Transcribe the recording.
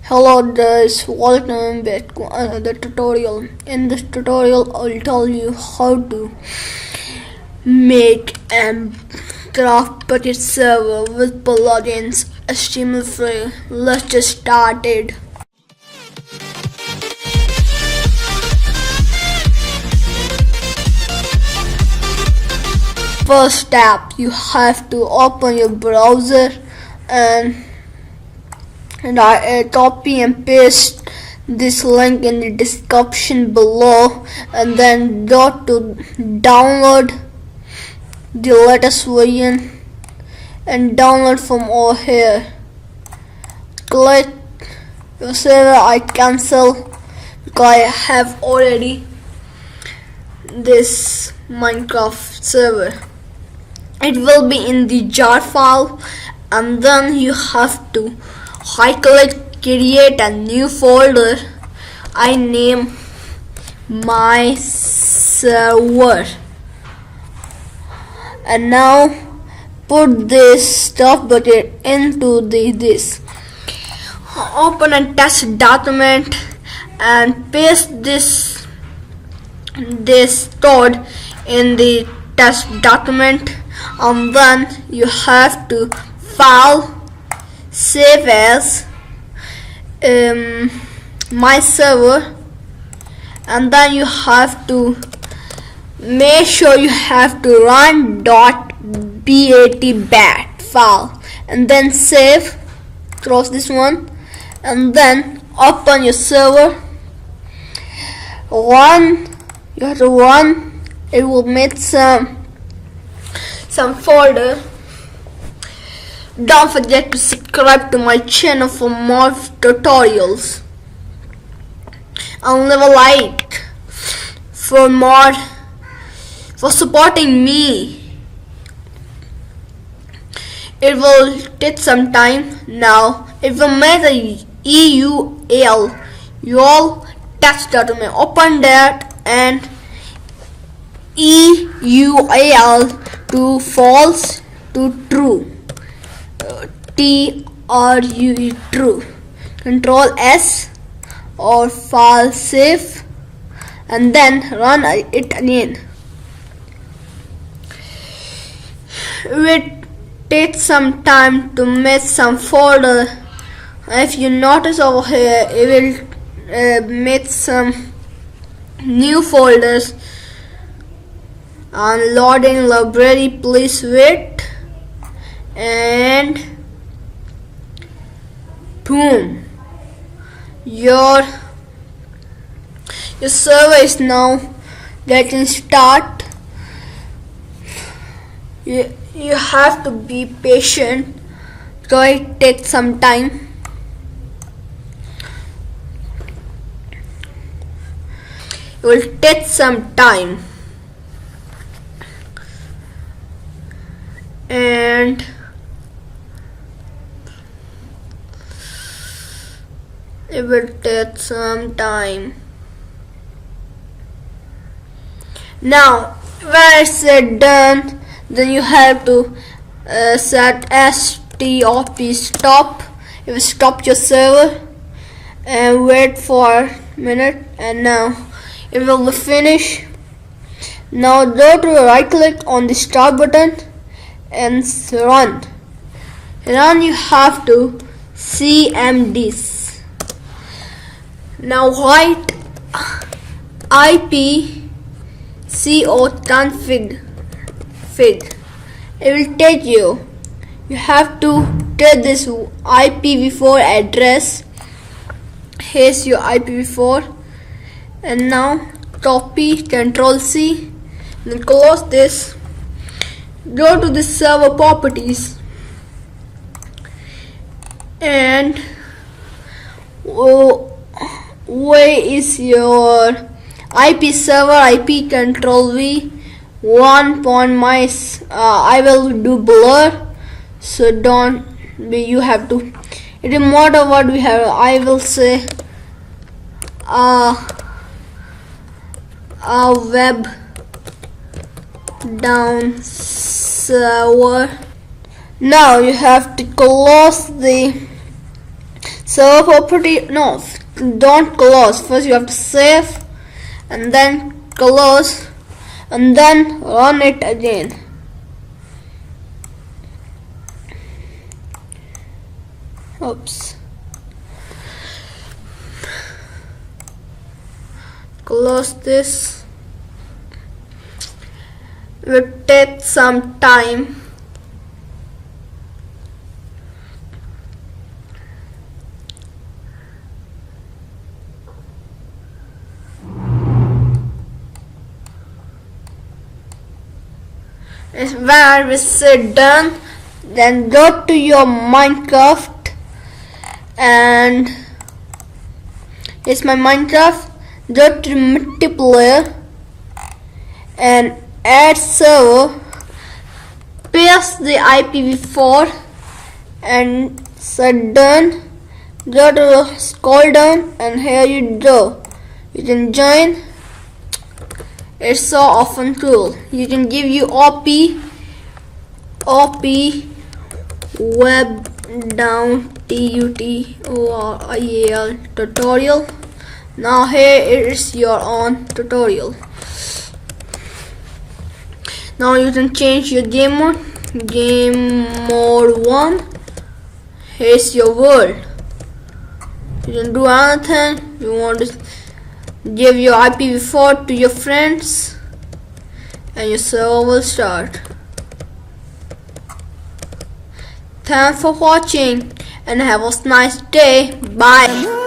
Hello guys, welcome back to another tutorial. In this tutorial I'll tell you how to make and craft Bukkit server with plugins, HTML free. Let's just start it. First step, you have to open your browser and I copy and paste this link in the description below, and then go to download the latest version and download from over here. Click your server. I cancel because I have already this Minecraft server. It will be in the jar file, and then you have to right click, create a new folder. I name my server, and now put this stuff bucket into this. Open a test document and paste this code in the test document, and then you have to file save as my server, and then you have to make sure you have to run .bat file, and then save, close this one, and then open your server. You have to run. It will make some folder. Don't forget to subscribe to my channel for more tutorials, and leave a like for supporting me. It will take some time. Now it will make a EUL text document. Open that and EUL to false to true. TRUE true. Control S or file save, and then run it again. It will take some time to make some folder. If you notice over here, it will make some new folders. And loading library, please wait, and boom, your server is now getting start. You have to be patient, so it takes some time. It will take some time, and it will take some time. Now when it's done, then you have to set stop. It will stop your server and wait for a minute, and now it will be finished. Now go to right click on the start button and run. You have to CMDs. Now write ipconfig. It will take you. You have to take this IPv4 address. Here's your IPv4, and now copy, Control C, then close this. Go to the server properties, and where is your IP server? IP Control V 1.my. I will do blur, so don't be. You have to. It is more of what we have. I will say Webdown-Tutorial. Now you have to close the server property, no, don't close. First you have to save and then close and then run it again. Oops. Close this. It will take some time. When we sit done, then go to your Minecraft, and it's my Minecraft. Go to multiplayer and add server. Paste the IPv4 and set done. Go to scroll down and here you go. You can join. It's so often cool. You can give you OP Webdown-Tutorial tutorial. Now here is your own tutorial. Now you can change your game mode. Game mode 1. Here's your world. You can do anything you want to. Give your IPv4 to your friends and your server will start. Thanks for watching and have a nice day. Bye.